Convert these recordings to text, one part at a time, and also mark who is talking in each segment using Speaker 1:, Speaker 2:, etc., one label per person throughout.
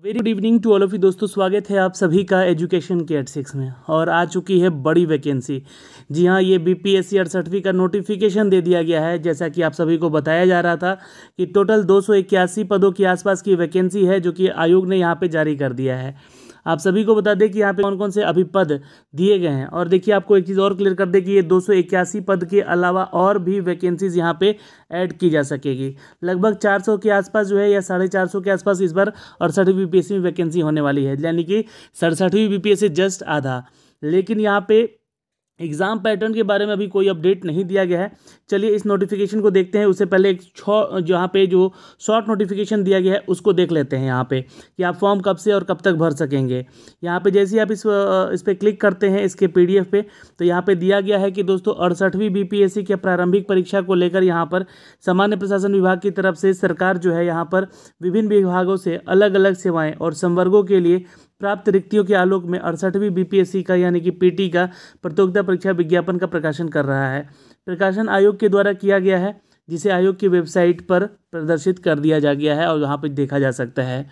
Speaker 1: Very good evening to all of you दोस्तों, स्वागत है आप सभी का एजुकेशन के 86 में। और आ चुकी है बड़ी वैकेंसी। जी हाँ, ये बीपीएससी 68वीं का नोटिफिकेशन दे दिया गया है। जैसा कि आप सभी को बताया जा रहा था कि टोटल 281 पदों के आसपास की वैकेंसी है, जो कि आयोग ने यहाँ पे जारी कर दिया है। आप सभी को बता दें कि यहाँ पे कौन कौन से अभी पद दिए गए हैं। और देखिए, आपको एक चीज़ और क्लियर कर दें कि ये 281 पद के अलावा और भी वैकेंसीज यहाँ पे ऐड की जा सकेगी। लगभग 400 के आसपास जो है, या 450 के आसपास इस बार 68वीं बीपीएससी में वैकेंसी होने वाली है, यानी कि 67वीं बीपीएससी जस्ट आधा। लेकिन यहाँ पे एग्ज़ाम पैटर्न के बारे में अभी कोई अपडेट नहीं दिया गया है। चलिए इस नोटिफिकेशन को देखते हैं। उससे पहले एक जहाँ पे जो शॉर्ट नोटिफिकेशन दिया गया है उसको देख लेते हैं यहाँ पे, कि आप फॉर्म कब से और कब तक भर सकेंगे। यहाँ पे जैसे ही आप इस पर क्लिक करते हैं इसके पीडीएफ पे, तो यहाँ पे दिया गया है कि दोस्तों 68वीं बीपीएससी के प्रारंभिक परीक्षा को लेकर यहाँ पर सामान्य प्रशासन विभाग की तरफ से सरकार जो है यहाँ पर विभिन्न विभागों से अलग अलग सेवाएँ और संवर्गों के लिए प्राप्त रिक्तियों के आलोक में 68वीं बीपीएससी का यानी कि पीटी का प्रतियोगिता परीक्षा विज्ञापन का प्रकाशन कर रहा है। प्रकाशन आयोग के द्वारा किया गया है, जिसे आयोग की वेबसाइट पर प्रदर्शित कर दिया जा गया है और यहाँ पर देखा जा सकता है।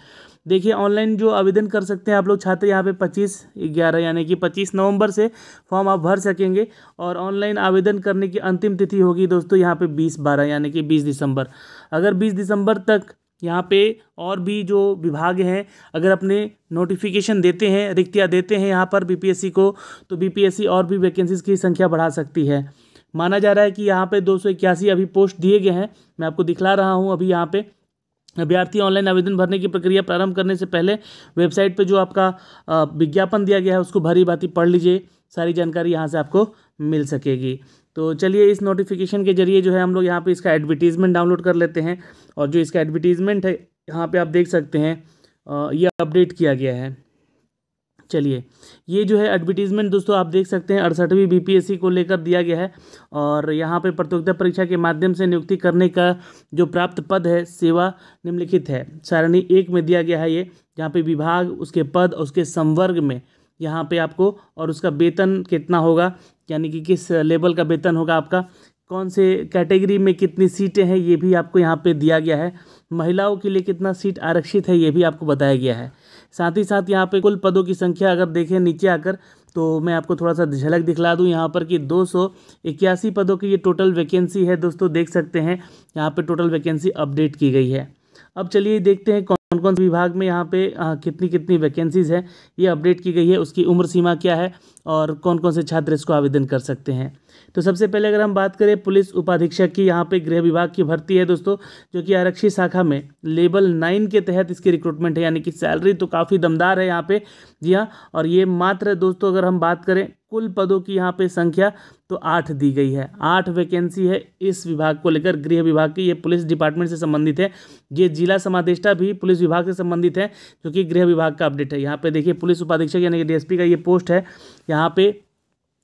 Speaker 1: देखिए, ऑनलाइन जो आवेदन कर सकते हैं आप लोग छात्र, यहाँ पे 25/11 यानी कि 25 नवंबर से फॉर्म आप भर सकेंगे। और ऑनलाइन आवेदन करने की अंतिम तिथि होगी दोस्तों यहाँ पे 20/12 यानी कि 20 दिसंबर। अगर 20 दिसंबर तक यहाँ पे और भी जो विभाग हैं अगर अपने नोटिफिकेशन देते हैं, रिक्तियाँ देते हैं यहाँ पर बीपीएससी को, तो बीपीएससी और भी वैकेंसीज़ की संख्या बढ़ा सकती है। माना जा रहा है कि यहाँ पे 281 अभी पोस्ट दिए गए हैं। मैं आपको दिखला रहा हूँ अभी यहाँ पे। अभ्यर्थी ऑनलाइन आवेदन भरने की प्रक्रिया प्रारंभ करने से पहले वेबसाइट पे जो आपका विज्ञापन दिया गया है उसको भली भांति पढ़ लीजिए। सारी जानकारी यहाँ से आपको मिल सकेगी। तो चलिए इस नोटिफिकेशन के जरिए जो है हम लोग यहाँ पे इसका एडवर्टीज़मेंट डाउनलोड कर लेते हैं। और जो इसका एडवर्टीज़मेंट है यहाँ पे आप देख सकते हैं, ये अपडेट किया गया है। चलिए, ये जो है एडवर्टीज़मेंट दोस्तों आप देख सकते हैं 68वीं बीपीएससी को लेकर दिया गया है। और यहाँ पे प्रतियोगिता परीक्षा के माध्यम से नियुक्ति करने का जो प्राप्त पद है, सेवा निम्नलिखित है। सारणी 1 में दिया गया है ये, जहाँ पे विभाग, उसके पद, उसके संवर्ग में यहाँ पे आपको, और उसका वेतन कितना होगा, यानी कि किस लेवल का वेतन होगा आपका, कौन से कैटेगरी में कितनी सीटें हैं ये भी आपको यहाँ पे दिया गया है। महिलाओं के लिए कितना सीट आरक्षित है ये भी आपको बताया गया है। साथ ही साथ यहाँ पे कुल पदों की संख्या अगर देखें नीचे आकर, तो मैं आपको थोड़ा सा झलक दिखला दूँ यहाँ पर कि 281 पदों की ये टोटल वैकेंसी है दोस्तों। देख सकते हैं यहाँ पे टोटल वैकेंसी अपडेट की गई है। अब चलिए देखते हैं कौन कौन से विभाग में यहाँ पे कितनी कितनी वैकेंसीज़ है ये अपडेट की गई है, उसकी उम्र सीमा क्या है और कौन कौन से छात्र इसको आवेदन कर सकते हैं। तो सबसे पहले अगर हम बात करें पुलिस उपाधीक्षक की, यहाँ पे गृह विभाग की भर्ती है दोस्तों, जो कि आरक्षी शाखा में लेवल 9 के तहत इसकी रिक्रूटमेंट है, यानी कि सैलरी तो काफ़ी दमदार है यहाँ पे। जी हाँ, और ये मात्र दोस्तों अगर हम बात करें कुल पदों की यहाँ पे संख्या, तो 8 दी गई है। 8 वैकेंसी है इस विभाग को लेकर, गृह विभाग की। ये पुलिस डिपार्टमेंट से संबंधित है। ये जिला समादेष्टा भी पुलिस विभाग से संबंधित है, जो कि गृह विभाग का अपडेट है। यहाँ पे देखिए पुलिस उपाधीक्षक यानी कि डीएसपी का ये पोस्ट है यहाँ पे,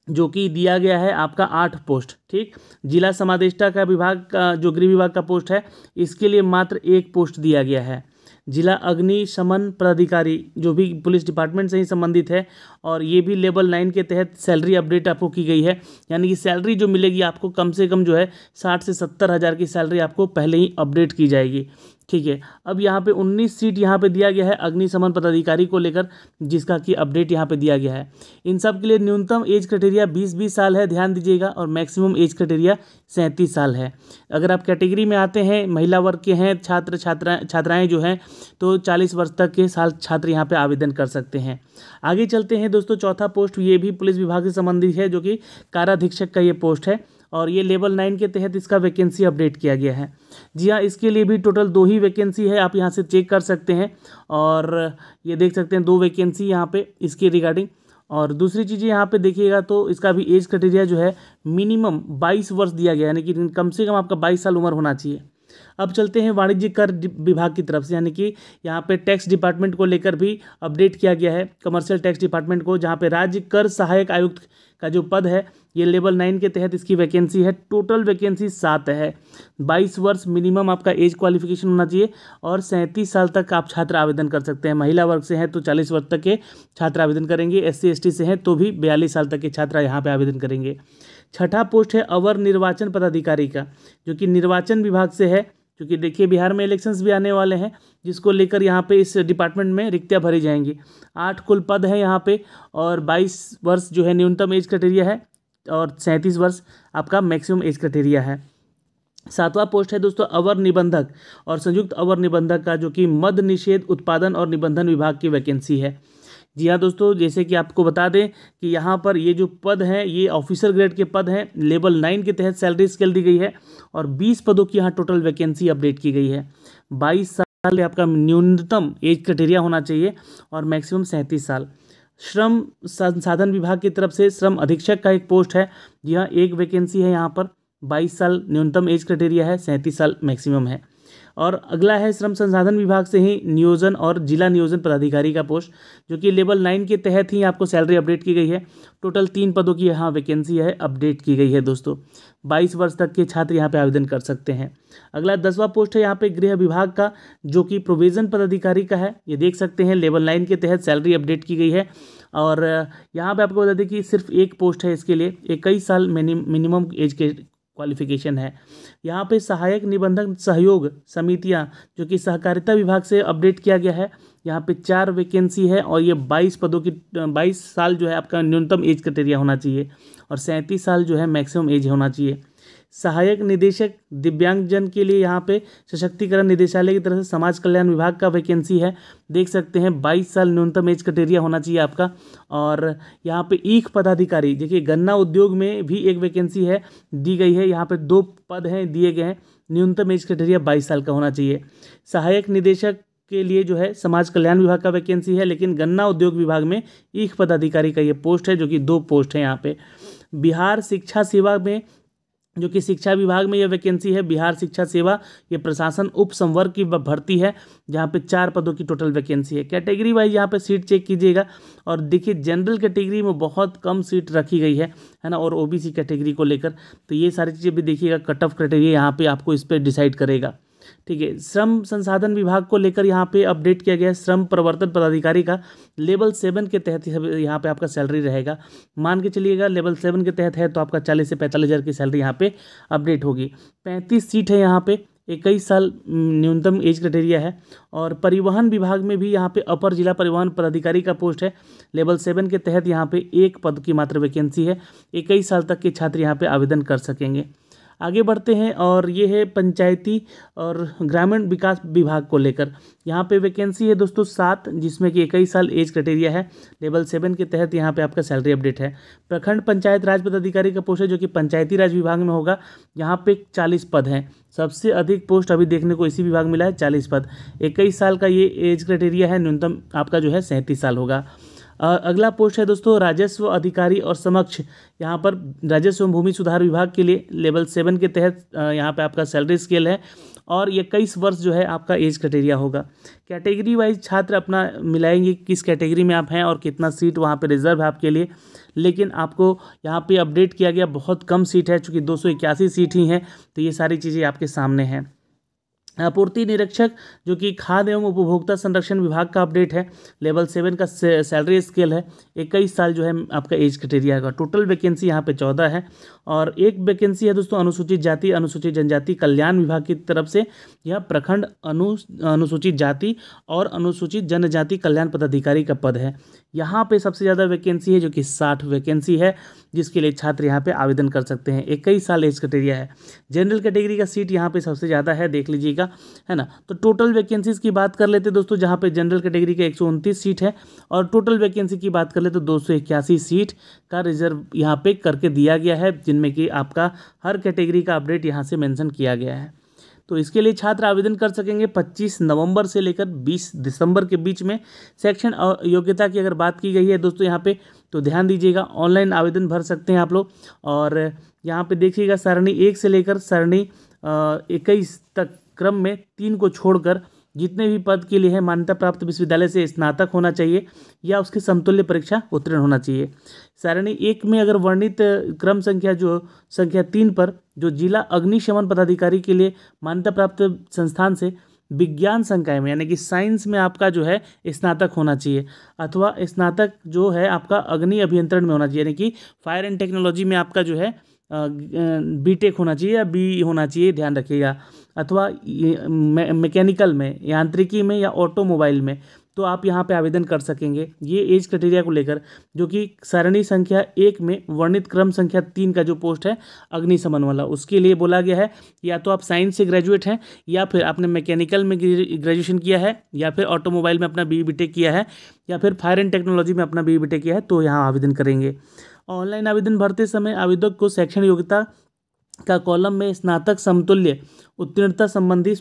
Speaker 1: जो कि दिया गया है आपका 8 पोस्ट। ठीक, जिला समादेष्टा का विभाग का जो गृह विभाग का पोस्ट है, इसके लिए मात्र 1 पोस्ट दिया गया है। जिला अग्निशमन पदाधिकारी जो भी पुलिस डिपार्टमेंट से ही संबंधित है, और ये भी लेवल 9 के तहत सैलरी अपडेट आपको की गई है, यानी कि सैलरी जो मिलेगी आपको कम से कम जो है 60 से 70 हज़ार की सैलरी आपको पहले ही अपडेट की जाएगी। ठीक है, अब यहाँ पे 19 सीट यहाँ पे दिया गया है अग्निशमन पदाधिकारी को लेकर, जिसका कि अपडेट यहाँ पे दिया गया है। इन सब के लिए न्यूनतम एज क्राइटेरिया 20 साल है, ध्यान दीजिएगा, और मैक्सिमम एज क्राइटेरिया 37 साल है। अगर आप कैटेगरी में आते हैं, महिला वर्ग के हैं छात्राएँ जो हैं, तो 40 वर्ष तक के छात्र यहाँ पे आवेदन कर सकते हैं। आगे चलते हैं दोस्तों, चौथा पोस्ट ये भी पुलिस विभाग से संबंधित है, जो कि काराधीक्षक का ये पोस्ट है, और ये लेवल 9 के तहत इसका वैकेंसी अपडेट किया गया है। जी हाँ, इसके लिए भी टोटल 2 ही वैकेंसी है, आप यहाँ से चेक कर सकते हैं। और ये देख सकते हैं 2 वैकेंसी यहाँ पे इसके रिगार्डिंग। और दूसरी चीज़ यहाँ पे देखिएगा तो इसका भी एज क्राइटेरिया जो है मिनिमम 22 वर्ष दिया गया है, यानी कि कम से कम आपका 22 साल उम्र होना चाहिए। अब चलते हैं वाणिज्य कर विभाग की तरफ से, यानी कि यहाँ पे टैक्स डिपार्टमेंट को लेकर भी अपडेट किया गया है, कमर्शियल टैक्स डिपार्टमेंट को, जहाँ पे राज्य कर सहायक आयुक्त का जो पद है ये लेवल 9 के तहत इसकी वैकेंसी है। टोटल वैकेंसी 7 है। 22 वर्ष मिनिमम आपका एज क्वालिफिकेशन होना चाहिए, और 37 साल तक आप छात्र आवेदन कर सकते हैं। महिला वर्ग से हैं तो 40 वर्ष तक के छात्र आवेदन करेंगे, SC ST से हैं तो भी 42 साल तक के छात्र यहाँ पे आवेदन करेंगे। छठा पोस्ट है अवर निर्वाचन पदाधिकारी का, जो कि निर्वाचन विभाग से है, क्योंकि देखिए बिहार में इलेक्शंस भी आने वाले हैं, जिसको लेकर यहाँ पे इस डिपार्टमेंट में रिक्तियाँ भरी जाएंगी। 8 कुल पद हैं यहाँ पे और 22 वर्ष जो है न्यूनतम एज क्राइटेरिया है और 37 वर्ष आपका मैक्सिमम एज क्राइटेरिया है। 7वां पोस्ट है दोस्तों अवर निबंधक और संयुक्त अवर निबंधक का, जो कि मद्य निषेध उत्पादन और निबंधन विभाग की वैकेंसी है। जी हाँ दोस्तों, जैसे कि आपको बता दें कि यहाँ पर ये जो पद हैं ये ऑफिसर ग्रेड के पद हैं। लेवल 9 के तहत सैलरी स्केल दी गई है और 20 पदों की यहाँ टोटल वैकेंसी अपडेट की गई है। 22 साल आपका न्यूनतम एज क्राइटेरिया होना चाहिए और मैक्सिमम 37 साल। श्रम संसाधन विभाग की तरफ से श्रम अधीक्षक का एक पोस्ट है। जी हाँ, एक वैकेंसी है यहाँ पर। 22 साल न्यूनतम एज क्राइटेरिया है, 37 साल मैक्सिमम है। और अगला है श्रम संसाधन विभाग से ही नियोजन और जिला नियोजन पदाधिकारी का पोस्ट, जो कि लेवल 9 के तहत ही आपको सैलरी अपडेट की गई है। टोटल 3 पदों की यहाँ वैकेंसी है, अपडेट की गई है दोस्तों। 22 वर्ष तक के छात्र यहाँ पे आवेदन कर सकते हैं। अगला 10वां पोस्ट है यहाँ पे गृह विभाग का, जो कि प्रोविजन पदाधिकारी का है। ये देख सकते हैं लेवल 9 के तहत सैलरी अपडेट की गई है। और यहाँ पे आपको बता दें कि सिर्फ एक पोस्ट है इसके लिए, 21 साल मिनिमम एज के क्वालिफिकेशन है। यहाँ पे सहायक निबंधक सहयोग समितियाँ, जो कि सहकारिता विभाग से अपडेट किया गया है। यहाँ पे 4 वैकेंसी है और ये 22 पदों की 22 साल जो है आपका न्यूनतम एज क्राइटेरिया होना चाहिए और 37 साल जो है मैक्सिमम एज होना चाहिए। सहायक निदेशक दिव्यांगजन के लिए यहाँ पे सशक्तिकरण निदेशालय की तरफ से समाज कल्याण विभाग का वैकेंसी है। देख सकते हैं 22 साल न्यूनतम एज क्राइटेरिया होना चाहिए आपका। और यहाँ पे ईख पदाधिकारी, देखिए गन्ना उद्योग में भी एक वैकेंसी है, दी गई है। यहाँ पे 2 पद हैं दिए गए हैं। न्यूनतम एज क्राइटेरिया 22 साल का होना चाहिए। सहायक निदेशक के लिए जो है समाज कल्याण विभाग का वैकेंसी है, लेकिन गन्ना उद्योग विभाग में ईख पदाधिकारी का ये पोस्ट है, जो कि 2 पोस्ट है यहाँ पे। बिहार शिक्षा सेवा में, जो कि शिक्षा विभाग में यह वैकेंसी है, बिहार शिक्षा सेवा, ये प्रशासन उप संवर्ग की भर्ती है, जहाँ पे 4 पदों की टोटल वैकेंसी है। कैटेगरी वाइज यहाँ पे सीट चेक कीजिएगा और देखिए जनरल कैटेगरी में बहुत कम सीट रखी गई है ना, और ओबीसी कैटेगरी को लेकर तो ये सारी चीज़ें भी देखिएगा। कट ऑफ क्राइटेरिया यहाँ पे आपको इस पर डिसाइड करेगा। ठीक है, श्रम संसाधन विभाग को लेकर यहाँ पे अपडेट किया गया है। श्रम प्रवर्तन पदाधिकारी का लेवल 7 के तहत यहाँ पे आपका सैलरी रहेगा। मान के चलिएगा लेवल 7 के तहत है तो आपका 40 से 45 हज़ार की सैलरी यहाँ पे अपडेट होगी। 35 सीट है यहाँ पे, 21 साल न्यूनतम एज क्राइटेरिया है। और परिवहन विभाग में भी यहाँ पे अपर जिला परिवहन पदाधिकारी का पोस्ट है। लेवल 7 के तहत यहाँ पे 1 पद की मात्र वैकेंसी है। 21 साल तक के छात्र यहाँ पे आवेदन कर सकेंगे। आगे बढ़ते हैं और ये है पंचायती और ग्रामीण विकास विभाग को लेकर। यहाँ पे वैकेंसी है दोस्तों 7, जिसमें कि 21 साल एज क्राइटेरिया है। लेवल 7 के तहत यहाँ पे आपका सैलरी अपडेट है। प्रखंड पंचायत राज पदाधिकारी का पोस्ट है, जो कि पंचायती राज विभाग में होगा। यहाँ पे 40 पद हैं। सबसे अधिक पोस्ट अभी देखने को इसी विभाग मिला है, 40 पद। 21 साल का ये एज क्राइटेरिया है। न्यूनतम आपका जो है 37 साल होगा। अगला पोस्ट है दोस्तों राजस्व अधिकारी और समक्ष। यहाँ पर राजस्व एवं भूमि सुधार विभाग के लिए लेवल 7 के तहत यहाँ पे आपका सैलरी स्केल है और 21 वर्ष जो है आपका एज क्राइटेरिया होगा। कैटेगरी वाइज छात्र अपना मिलाएंगे किस कैटेगरी में आप हैं और कितना सीट वहाँ पे रिजर्व है आपके लिए, लेकिन आपको यहाँ पे अपडेट किया गया बहुत कम सीट है, चूँकि 281 सीट ही हैं। तो ये सारी चीज़ें आपके सामने हैं। आपूर्ति निरीक्षक, जो कि खाद्य एवं उपभोक्ता संरक्षण विभाग का अपडेट है। लेवल 7 का सैलरी स्केल है। 21 साल जो है आपका एज क्राइटेरिया का। टोटल वैकेंसी यहाँ पे 14 है और एक वैकेंसी है दोस्तों अनुसूचित जाति अनुसूचित जनजाति कल्याण विभाग की तरफ से। यह प्रखंड अनुसूचित जाति और अनुसूचित जनजाति कल्याण पदाधिकारी का पद है। यहाँ पे सबसे ज़्यादा वैकेंसी है, जो कि 60 वैकेंसी है, जिसके लिए छात्र यहाँ पे आवेदन कर सकते हैं। 21 साल एज क्राइटेरिया है। जनरल कैटेगरी का सीट यहाँ पे सबसे ज़्यादा है, देख लीजिएगा, है ना। तो टोटल वैकेंसीज की बात कर लेते दोस्तों, जहाँ पे जनरल कैटेगरी का 129 सीट है और टोटल वैकेंसी की बात कर ले तो 281 सीट का रिजर्व यहाँ पे करके दिया गया है, जिनमें कि आपका हर कैटेगरी का अपडेट यहाँ से मेंशन किया गया है। तो इसके लिए छात्र आवेदन कर सकेंगे 25 नवंबर से लेकर 20 दिसंबर के बीच में। शैक्षण योग्यता की अगर बात की गई है दोस्तों यहाँ पे, तो ध्यान दीजिएगा, ऑनलाइन आवेदन भर सकते हैं आप लोग। और यहाँ पे देखिएगा सरणी 1 से लेकर सरणी 21 तक क्रम में 3 को छोड़कर जितने भी पद के लिए है मान्यता प्राप्त विश्वविद्यालय से स्नातक होना चाहिए या उसकी समतुल्य परीक्षा उत्तीर्ण होना चाहिए। सारणी 1 में अगर वर्णित क्रम संख्या 3 पर जो जिला अग्निशमन पदाधिकारी के लिए मान्यता प्राप्त संस्थान से विज्ञान संकाय में यानी कि साइंस में आपका जो है स्नातक होना चाहिए, अथवा स्नातक जो है आपका अग्नि अभियंत्रण में होना चाहिए, यानी कि फायर एंड टेक्नोलॉजी में आपका जो है बीटेक होना चाहिए या बी होना चाहिए, ध्यान रखिएगा, अथवा मैकेनिकल में, यांत्रिकी में या ऑटोमोबाइल में, तो आप यहाँ पे आवेदन कर सकेंगे। ये एज क्राइटेरिया को लेकर, जो कि सरणी संख्या 1 में वर्णित क्रम संख्या 3 का जो पोस्ट है अग्निशमन वाला, उसके लिए बोला गया है या तो आप साइंस से ग्रेजुएट हैं, या फिर आपने मैकेनिकल में ग्रेजुएशन किया है, या फिर ऑटोमोबाइल में अपना बीटेक किया है, या फिर फायर एंड टेक्नोलॉजी में अपना बीटेक किया है, तो यहाँ आवेदन करेंगे। ऑनलाइन आवेदन भरते समय आवेदक को शैक्षणिक योग्यता का कॉलम में स्नातक समतुल्य उत्तीर्णता संबंधी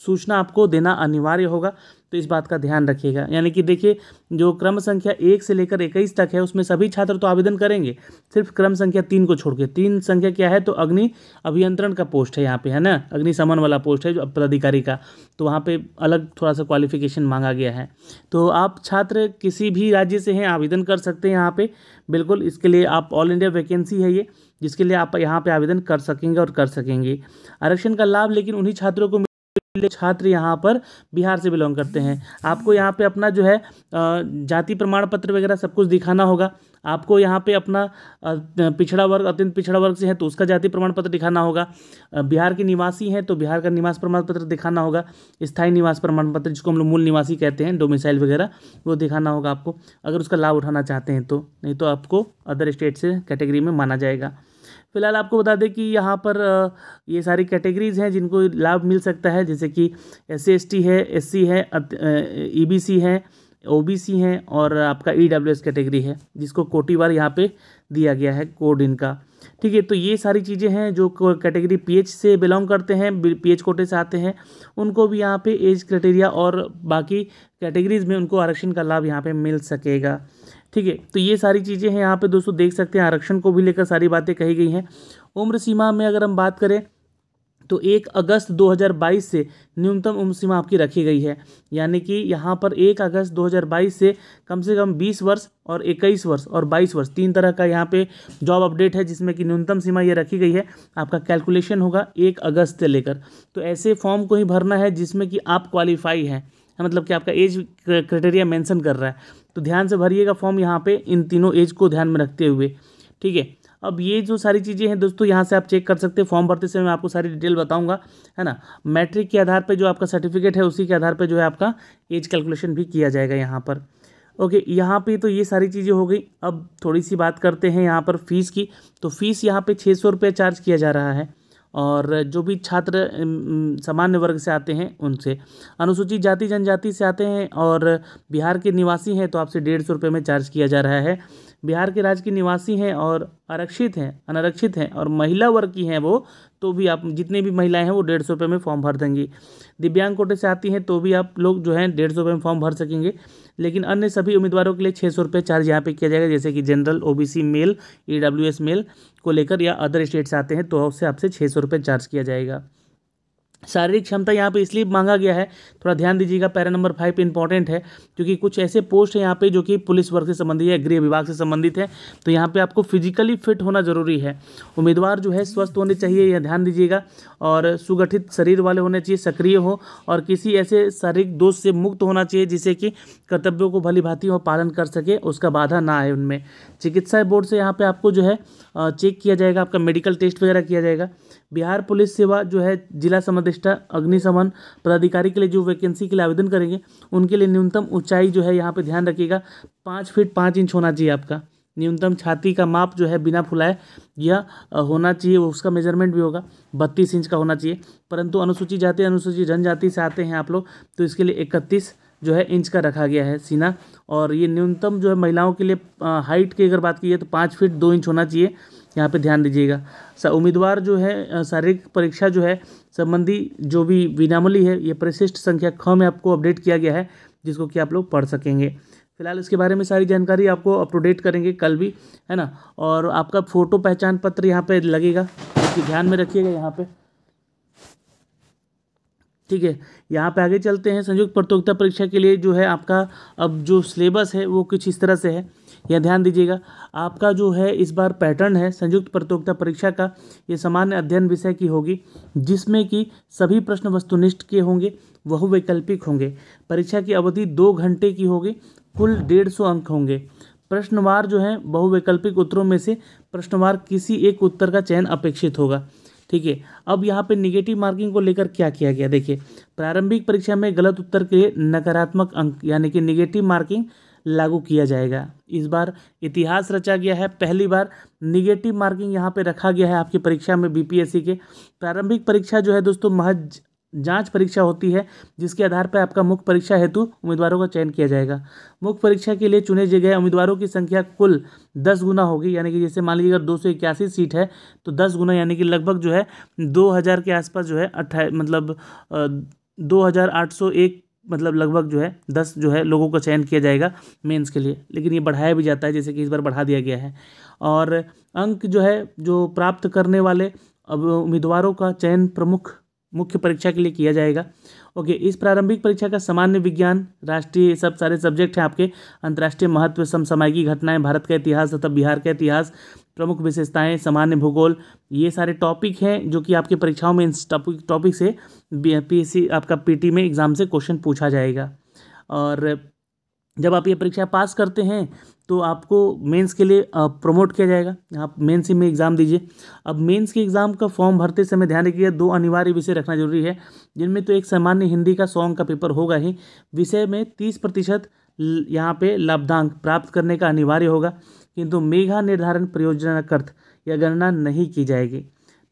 Speaker 1: सूचना आपको देना अनिवार्य होगा, तो इस बात का ध्यान रखिएगा। यानी कि देखिए, जो क्रम संख्या 1 से लेकर 21 तक है उसमें सभी छात्र तो आवेदन करेंगे, सिर्फ क्रम संख्या 3 को छोड़ के। 3 संख्या क्या है, तो अग्नि अभियंत्रण का पोस्ट है यहाँ पे, है ना, अग्निशमन वाला पोस्ट है जो पदाधिकारी का, तो वहाँ पे अलग थोड़ा सा क्वालिफिकेशन मांगा गया है। तो आप छात्र किसी भी राज्य से हैं आवेदन कर सकते हैं यहाँ पे, बिल्कुल। इसके लिए आप ऑल इंडिया वैकेंसी है ये, जिसके लिए आप यहाँ पे आवेदन कर सकेंगे और कर सकेंगे। आरक्षण का लाभ लेकिन उन्हीं छात्रों को, छात्र यहाँ पर बिहार से बिलोंग करते हैं। आपको यहाँ पे अपना जो है जाति प्रमाण पत्र वगैरह सब कुछ दिखाना होगा। आपको यहाँ पे अपना पिछड़ा वर्ग, अत्यंत पिछड़ा वर्ग से है तो उसका जाति प्रमाण पत्र दिखाना होगा। बिहार के निवासी हैं तो बिहार का निवास प्रमाण पत्र दिखाना होगा। स्थायी निवास प्रमाण पत्र, जिसको हम लोग मूल निवासी कहते हैं, डोमिसाइल वगैरह, वो दिखाना होगा आपको, अगर उसका लाभ उठाना चाहते हैं तो। नहीं तो आपको अदर स्टेट से कैटेगरी में माना जाएगा। फिलहाल आपको बता दें कि यहाँ पर ये सारी कैटेगरीज़ हैं जिनको लाभ मिल सकता है, जैसे कि SC/ST है, SC है, EBC है, OBC हैं, और आपका EWS कैटेगरी है, जिसको कोटिवार यहाँ पे दिया गया है कोड इनका। ठीक है, तो ये सारी चीज़ें हैं जो कैटेगरी PH से बिलोंग करते हैं, PH कोटे से आते हैं, उनको भी यहाँ पे एज क्राइटेरिया और बाकी कैटेगरीज़ में उनको आरक्षण का लाभ यहाँ पे मिल सकेगा। ठीक है, तो ये सारी चीज़ें हैं यहाँ पे दोस्तों, देख सकते हैं आरक्षण को भी लेकर सारी बातें कही गई हैं। उम्र सीमा में अगर हम बात करें तो 1 अगस्त 2022 से न्यूनतम उम्र सीमा आपकी रखी गई है, यानी कि यहाँ पर 1 अगस्त 2022 से कम 20 वर्ष और 21 वर्ष और 22 वर्ष 3 तरह का यहाँ पे जॉब अपडेट है, जिसमें कि न्यूनतम सीमा ये रखी गई है। आपका कैलकुलेशन होगा 1 अगस्त से लेकर, तो ऐसे फॉर्म को ही भरना है जिसमें कि आप क्वालिफाई हैं, मतलब कि आपका एज क्राइटेरिया मेंशन कर रहा है, तो ध्यान से भरिएगा फॉर्म यहाँ पे इन तीनों एज को ध्यान में रखते हुए। ठीक है, अब ये जो सारी चीज़ें हैं दोस्तों, यहाँ से आप चेक कर सकते हैं। फॉर्म भरते समय मैं आपको सारी डिटेल बताऊंगा, है ना। मैट्रिक के आधार पे जो आपका सर्टिफिकेट है उसी के आधार पे जो है आपका एज कैलकुलेशन भी किया जाएगा यहाँ पर। ओके, यहाँ पे तो ये सारी चीज़ें हो गई। अब थोड़ी सी बात करते हैं यहाँ पर फ़ीस की। तो फीस यहाँ पे 600 रुपये चार्ज किया जा रहा है, और जो भी छात्र सामान्य वर्ग से आते हैं उनसे, अनुसूचित जाति जनजाति से आते हैं और बिहार के निवासी हैं तो आपसे 150 रुपये में चार्ज किया जा रहा है। बिहार के राज्य के निवासी हैं और आरक्षित हैं, अनारक्षित हैं और महिला वर्ग की हैं वो, तो भी आप जितने भी महिलाएं हैं वो 150 रुपये में फॉर्म भर देंगी। दिव्यांग कोटे से आती हैं तो भी आप लोग जो हैं 150 रुपये में फॉर्म भर सकेंगे, लेकिन अन्य सभी उम्मीदवारों के लिए 600 रुपये चार्ज यहाँ पे किया जाएगा, जैसे कि general, OBC male, EWS male को लेकर या अदर स्टेट से आते हैं तो उससे आपसे 600 रुपये चार्ज किया जाएगा। शारीरिक क्षमता यहाँ पे इसलिए मांगा गया है, थोड़ा ध्यान दीजिएगा, पैरा नंबर 5 इंपॉर्टेंट है, क्योंकि कुछ ऐसे पोस्ट हैं यहाँ पे जो कि पुलिस वर्ग से संबंधित है, गृह विभाग से संबंधित है, तो यहाँ पे आपको फिजिकली फिट होना जरूरी है। उम्मीदवार जो है स्वस्थ होने चाहिए, यह ध्यान दीजिएगा, और सुगठित शरीर वाले होने चाहिए, सक्रिय हो, और किसी ऐसे शारीरिक दोष से मुक्त होना चाहिए जिससे कि कर्तव्यों को भली भांति वो पालन कर सके, उसका बाधा ना आए उनमें। चिकित्सा बोर्ड से यहाँ पे आपको जो है चेक किया जाएगा, आपका मेडिकल टेस्ट वगैरह किया जाएगा। बिहार पुलिस सेवा जो है जिला समधिष्ठा अग्निशमन पदाधिकारी के लिए जो वैकेंसी के लिए आवेदन करेंगे उनके लिए न्यूनतम ऊंचाई जो है यहाँ पे ध्यान रखिएगा 5 फीट 5 इंच होना चाहिए आपका। न्यूनतम छाती का माप जो है बिना फुलाए यह होना चाहिए, उसका मेजरमेंट भी होगा 32 इंच का होना चाहिए। परंतु अनुसूचित जाति अनुसूचित जनजाति से आते हैं आप लोग तो इसके लिए 31 जो है इंच का रखा गया है सीना। और ये न्यूनतम जो है महिलाओं के लिए हाइट की अगर बात की जाए तो 5 फीट 2 इंच होना चाहिए, यहाँ पे ध्यान दीजिएगा। उम्मीदवार जो है शारीरिक परीक्षा जो है संबंधी जो भी विनामूल्य है ये परिशिष्ट संख्या ख में आपको अपडेट किया गया है, जिसको कि आप लोग पढ़ सकेंगे। फिलहाल इसके बारे में सारी जानकारी आपको अप टू डेट करेंगे कल भी, है ना। और आपका फ़ोटो पहचान पत्र यहाँ पे लगेगा, तो ध्यान में रखिएगा यहाँ पे। ठीक है, यहाँ पे आगे चलते हैं। संयुक्त प्रतियोगिता परीक्षा के लिए जो है आपका अब जो सिलेबस है वो कुछ इस तरह से है, यह ध्यान दीजिएगा। आपका जो है इस बार पैटर्न है संयुक्त प्रतियोगिता परीक्षा का, ये सामान्य अध्ययन विषय की होगी, जिसमें कि सभी प्रश्न वस्तुनिष्ठ के होंगे, बहुवैकल्पिक होंगे। परीक्षा की अवधि 2 घंटे की होगी, कुल 150 अंक होंगे। प्रश्नवार जो है बहुवैकल्पिक उत्तरों में से प्रश्नवार किसी एक उत्तर का चयन अपेक्षित होगा। ठीक है, अब यहाँ पे निगेटिव मार्किंग को लेकर क्या किया गया, देखिए प्रारंभिक परीक्षा में गलत उत्तर के लिए नकारात्मक अंक यानी कि निगेटिव मार्किंग लागू किया जाएगा। इस बार इतिहास रचा गया है, पहली बार निगेटिव मार्किंग यहाँ पे रखा गया है आपकी परीक्षा में। बीपीएससी के प्रारंभिक परीक्षा जो है दोस्तों महज जांच परीक्षा होती है, जिसके आधार पर आपका मुख्य परीक्षा हेतु उम्मीदवारों का चयन किया जाएगा। मुख्य परीक्षा के लिए चुने गए उम्मीदवारों की संख्या कुल 10 गुना होगी, यानी कि जैसे मान लीजिए अगर 281 सीट है तो 10 गुना यानी कि लगभग जो है 2000 के आसपास जो है 2801 मतलब लगभग जो है 10 जो है लोगों का चयन किया जाएगा मेंस के लिए। लेकिन ये बढ़ाया भी जाता है, जैसे कि इस बार बढ़ा दिया गया है। और अंक जो है जो प्राप्त करने वाले अब उम्मीदवारों का चयन मुख्य परीक्षा के लिए किया जाएगा। ओके, इस प्रारंभिक परीक्षा का सामान्य विज्ञान, राष्ट्रीय, सब सारे सब्जेक्ट हैं आपके, अंतर्राष्ट्रीय महत्व, समसामयिकी घटनाएं, भारत का इतिहास तथा बिहार का इतिहास, प्रमुख विशेषताएं, सामान्य भूगोल, ये सारे टॉपिक हैं जो कि आपकी परीक्षाओं में इन टॉपिक से पीएससी आपका पीटी में एग्जाम से क्वेश्चन पूछा जाएगा। और जब आप ये परीक्षा पास करते हैं तो आपको मेंस के लिए प्रमोट किया जाएगा, आप मेंस में एग्ज़ाम दीजिए। अब मेंस के एग्ज़ाम का फॉर्म भरते समय ध्यान रखिए 2 अनिवार्य विषय रखना जरूरी है, जिनमें तो एक सामान्य हिंदी का 100 अंक का पेपर होगा ही, विषय में 30% यहाँ पे लाभांक प्राप्त करने का अनिवार्य होगा, किंतु मेघा निर्धारण प्रयोजनाकर्थ यह गणना नहीं की जाएगी।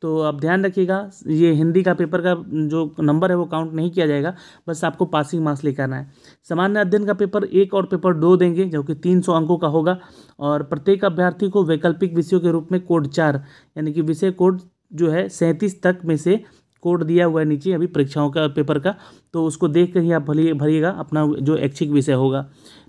Speaker 1: तो आप ध्यान रखिएगा, ये हिंदी का पेपर का जो नंबर है वो काउंट नहीं किया जाएगा, बस आपको पासिंग मार्क्स लेकर आना है। सामान्य अध्ययन का पेपर 1 और पेपर 2 देंगे, जो कि 300 अंकों का होगा। और प्रत्येक अभ्यर्थी को वैकल्पिक विषयों के रूप में कोड 4 यानी कि विषय कोड जो है 37 तक में से कोड दिया हुआ है नीचे अभी परीक्षाओं का पेपर का, तो उसको देख कर ही आप भरिएगा अपना जो ऐच्छिक विषय होगा।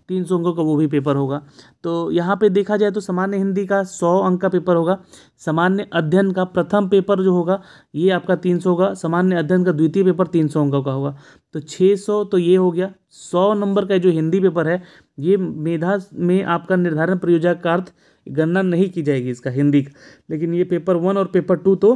Speaker 1: 300 अंकों का वो भी पेपर होगा। तो यहाँ पे देखा जाए तो सामान्य हिंदी का 100 अंक का पेपर होगा। सामान्य अध्ययन का प्रथम पेपर जो होगा ये आपका 300 होगा। सामान्य अध्ययन का द्वितीय पेपर 300 अंकों का होगा, तो 600 तो ये हो गया। 100 नंबर का जो हिंदी पेपर है ये मेधा में आपका निर्धारण प्रयोजनाकर्थ गणना नहीं की जाएगी इसका हिंदी का, लेकिन ये पेपर 1 और पेपर 2 तो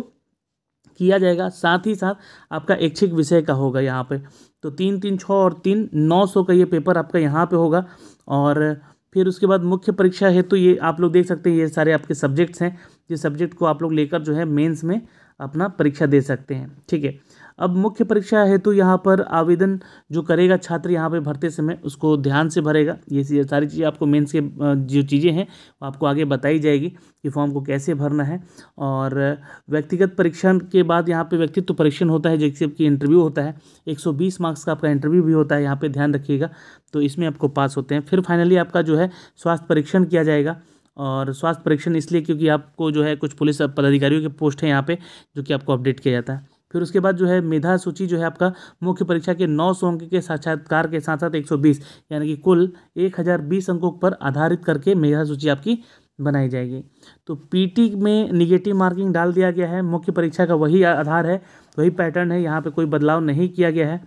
Speaker 1: किया जाएगा। साथ ही साथ आपका ऐच्छिक विषय का होगा यहाँ पे, तो 3, 3, 6 और 3, 900 का ये पेपर आपका यहाँ पे होगा। और फिर उसके बाद मुख्य परीक्षा है, तो ये आप लोग देख सकते हैं ये सारे आपके सब्जेक्ट्स हैं, जिस सब्जेक्ट को आप लोग लेकर जो है मेंस में अपना परीक्षा दे सकते हैं। ठीक है, अब मुख्य परीक्षा है तो यहाँ पर आवेदन जो करेगा छात्र यहाँ पे भरते समय उसको ध्यान से भरेगा। ये सारी चीज़ें आपको मेंस के जो चीज़ें हैं वो आपको आगे बताई जाएगी कि फॉर्म को कैसे भरना है। और व्यक्तिगत परीक्षण के बाद यहाँ पे व्यक्तित्व परीक्षण होता है, जैसे कि इंटरव्यू होता है, 120 मार्क्स का आपका इंटरव्यू भी होता है, यहाँ पर ध्यान रखिएगा। तो इसमें आपको पास होते हैं। फिर फाइनली आपका जो है स्वास्थ्य परीक्षण किया जाएगा। और स्वास्थ्य परीक्षण इसलिए क्योंकि आपको जो है कुछ पुलिस पदाधिकारियों के पोस्ट हैं यहाँ पे जो कि आपको अपडेट किया जाता है। फिर उसके बाद जो है मेधा सूची जो है आपका मुख्य परीक्षा के 900 अंक के साक्षात्कार के साथ साथ 120 यानी कि कुल 1020 अंकों पर आधारित करके मेधा सूची आपकी बनाई जाएगी। तो पीटी में निगेटिव मार्किंग डाल दिया गया है, मुख्य परीक्षा का वही आधार है, वही पैटर्न है, यहाँ पे कोई बदलाव नहीं किया गया है।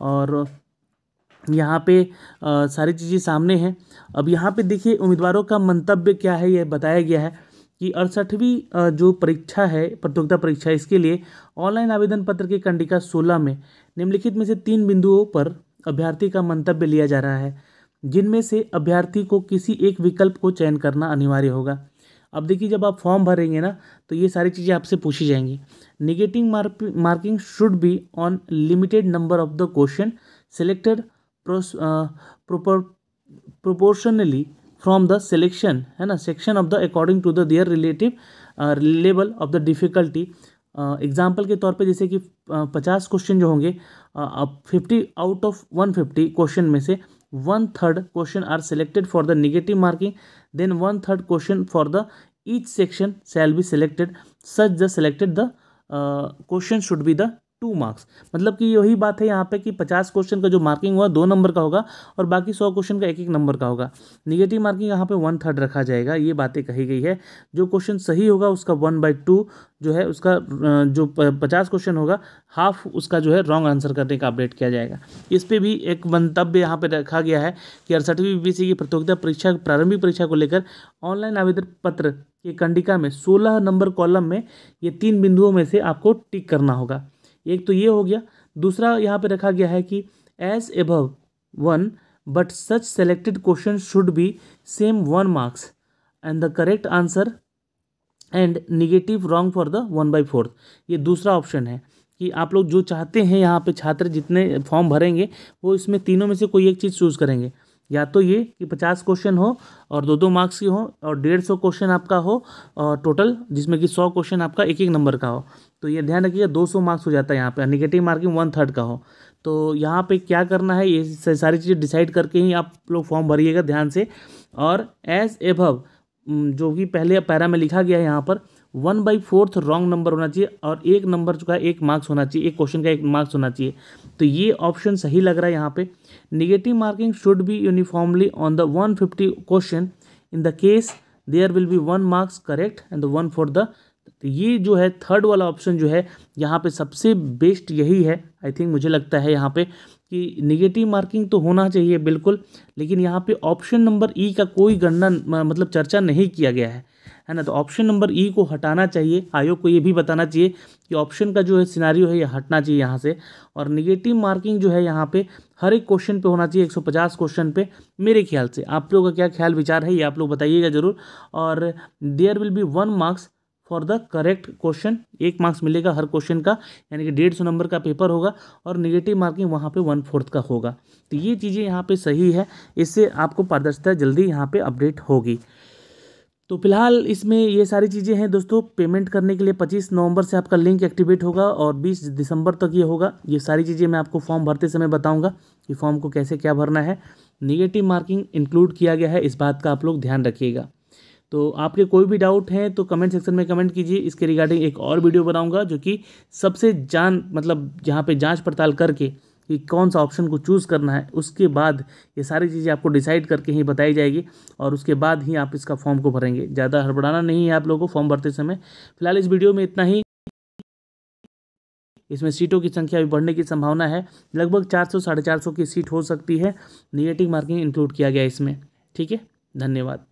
Speaker 1: और यहाँ पे सारी चीज़ें सामने हैं। अब यहाँ पे देखिए उम्मीदवारों का मंतव्य क्या है, यह बताया गया है कि 68वीं जो परीक्षा है प्रतियोगिता परीक्षा, इसके लिए ऑनलाइन आवेदन पत्र के कंडिका 16 में निम्नलिखित में से 3 बिंदुओं पर अभ्यर्थी का मंतव्य लिया जा रहा है, जिनमें से अभ्यर्थी को किसी एक विकल्प को चयन करना अनिवार्य होगा। अब देखिए जब आप फॉर्म भरेंगे ना तो ये सारी चीज़ें आपसे पूछी जाएंगी। Negative marking should be on limited number of the question selected proportionally from the selection है ना section of the according to the their relative level of the difficulty. Example के तौर पे जैसे कि 50 क्वेश्चन जो होंगे, 50 आउट ऑफ 150 क्वेश्चन में से 1/3 question are selected for the negative marking, then 1/3 question for the each section shall be selected such the selected the question should be the 2 marks. मतलब कि यही बात है यहाँ पे कि 50 क्वेश्चन का जो मार्किंग हुआ 2 नंबर का होगा और बाकी 100 क्वेश्चन का 1-1 नंबर का होगा। निगेटिव मार्किंग यहाँ पे 1/3 रखा जाएगा, ये बातें कही गई है। जो क्वेश्चन सही होगा उसका 1/2 जो है उसका जो 50 क्वेश्चन होगा हाफ उसका जो है रॉन्ग आंसर करने का अपडेट किया जाएगा। इस पर भी एक मंतव्य यहाँ पे रखा गया है कि 68वीं बीपीएससी की प्रतियोगिता परीक्षा प्रारंभिक परीक्षा को लेकर ऑनलाइन आवेदन पत्र की कंडिका में 16 नंबर कॉलम में ये 3 बिंदुओं में से आपको टिक करना होगा। एक तो ये हो गया। दूसरा यहाँ पे रखा गया है कि as above 1 but such selected question should be same 1 marks and the correct answer and negative wrong for the 1/4। ये दूसरा ऑप्शन है कि आप लोग जो चाहते हैं यहाँ पे छात्र जितने फॉर्म भरेंगे वो इसमें तीनों में से कोई एक चीज़ चूज़ करेंगे, या तो ये कि 50 क्वेश्चन हो और 2-2 मार्क्स की हो और 150 क्वेश्चन आपका हो और टोटल, जिसमें कि 100 क्वेश्चन आपका 1-1 नंबर का हो। तो ये ध्यान रखिएगा 200 मार्क्स हो जाता है यहाँ पे, निगेटिव मार्किंग 1/3 का हो। तो यहाँ पे क्या करना है, ये सारी चीज़ें डिसाइड करके ही आप लोग फॉर्म भरिएगा ध्यान से। और एज एभव जो कि पहले पैरा में लिखा गया है यहाँ पर 1/4 रॉन्ग नंबर होना चाहिए और 1 नंबर का 1 मार्क्स होना चाहिए, एक क्वेश्चन का 1 मार्क्स होना चाहिए। तो ये ऑप्शन सही लग रहा है यहाँ पे। Negative marking should be uniformly on the 150 question in the case there will be 1 marks correct and 1 for the. तो ये जो है थर्ड वाला ऑप्शन जो है यहाँ पे सबसे बेस्ट यही है आई थिंक, मुझे लगता है यहाँ पे कि निगेटिव मार्किंग तो होना चाहिए बिल्कुल, लेकिन यहाँ पे ऑप्शन नंबर ई का कोई गणना मतलब चर्चा नहीं किया गया है ना। तो ऑप्शन नंबर ई को हटाना चाहिए, आयोग को ये भी बताना चाहिए कि ऑप्शन का जो है सिनारियो है ये हटना चाहिए यहाँ से। और निगेटिव मार्किंग जो है यहाँ पे हर एक क्वेश्चन पे होना चाहिए, 150 क्वेश्चन पे मेरे ख्याल से। आप लोगों का क्या ख्याल विचार है ये आप लोग बताइएगा ज़रूर। और there will be 1 marks for the correct question, 1 marks मिलेगा हर क्वेश्चन का, यानी कि 150 नंबर का पेपर होगा और निगेटिव मार्किंग वहाँ पे 1/4 का होगा। तो ये चीज़ें यहाँ पे सही है, इससे आपको पारदर्शिता जल्दी यहाँ पे अपडेट होगी। तो फिलहाल इसमें ये सारी चीज़ें हैं दोस्तों। पेमेंट करने के लिए 25 नवंबर से आपका लिंक एक्टिवेट होगा और 20 दिसंबर तक ये होगा। ये सारी चीज़ें मैं आपको फॉर्म भरते समय बताऊंगा कि फॉर्म को कैसे क्या भरना है। निगेटिव मार्किंग इंक्लूड किया गया है, इस बात का आप लोग ध्यान रखिएगा। तो आपके कोई भी डाउट है तो कमेंट सेक्शन में कमेंट कीजिए। इसके रिगार्डिंग एक और वीडियो बनाऊंगा जो कि सबसे मतलब जहाँ पे जांच पड़ताल करके कि कौन सा ऑप्शन को चूज़ करना है, उसके बाद ये सारी चीज़ें आपको डिसाइड करके ही बताई जाएगी और उसके बाद ही आप इसका फॉर्म को भरेंगे। ज़्यादा हड़बड़ाना नहीं है आप लोगों को फॉर्म भरते समय। फिलहाल इस वीडियो में इतना ही। इसमें सीटों की संख्या भी बढ़ने की संभावना है, लगभग 400 साढ़े 400 की सीट हो सकती है। निगेटिव मार्किंग इंक्लूड किया गया इसमें। ठीक है, धन्यवाद।